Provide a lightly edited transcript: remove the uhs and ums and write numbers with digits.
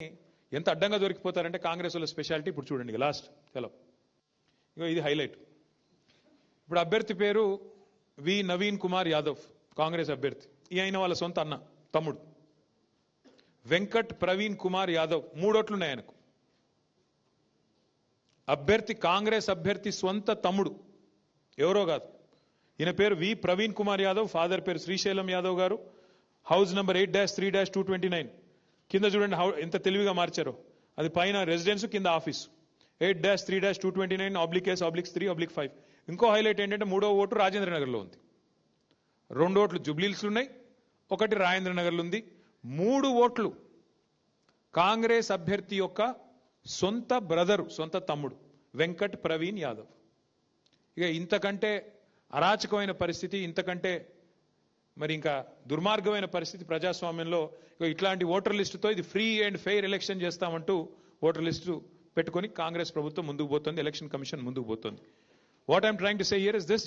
ఎంత అడ్డంగా దొరికిపోతారంటే కాంగ్రెస్ వాళ్ళ స్పెషాలిటీ ఇప్పుడు చూడండి లాస్ట్ చలో ఇగో ఇది హైలైట్. ఇప్పుడు అభ్యర్థి పేరు వి నవీన్ కుమార్ యాదవ్, కాంగ్రెస్ అభ్యర్థి. ఈ అయిన వాళ్ళ సొంత అన్న తమ్ముడు వెంకట్ ప్రవీణ్ కుమార్ యాదవ్, 3 ఓట్లున్నాయి ఆయనకు. అభ్యర్థి కాంగ్రెస్ అభ్యర్థి సొంత తమ్ముడు, ఎవరో కాదు. ఈయన పేరు వి ప్రవీణ్ కుమార్ యాదవ్, ఫాదర్ పేరు శ్రీశైలం యాదవ్ గారు. House number 8-3-229. కింద చూడండి ఎంత తెలివిగా మార్చారో. అది పైన రెసిడెన్స్, కింద ఆఫీసు. 8-3-229/S/3/5. ఇంకో హైలైట్ ఏంటంటే 3వ ఓటు రాజేంద్ర నగర్లో ఉంది, 2 ఓట్లు జుబ్లీల్స్ ఉన్నాయి, 1 రాజేంద్ర నగర్లో ఉంది. 3 ఓట్లు కాంగ్రెస్ అభ్యర్థి యొక్క సొంత బ్రదరు, సొంత తమ్ముడు వెంకట్ ప్రవీణ్ యాదవ్. ఇక ఇంతకంటే అరాచకమైన పరిస్థితి, ఇంతకంటే మరి ఇంకా దుర్మార్గమైన పరిస్థితి ప్రజాస్వామ్యంలో. ఇట్లాంటి ఓటర్ లిస్టుతో ఇది ఫ్రీ అండ్ ఫెయిర్ ఎలక్షన్ చేస్తామంటూ ఓటర్ లిస్టు పెట్టుకొని కాంగ్రెస్ ప్రభుత్వం ముందుకు పోతుంది, ఎలక్షన్ కమిషన్ ముందుకు పోతుంది. What I'm trying to say here is this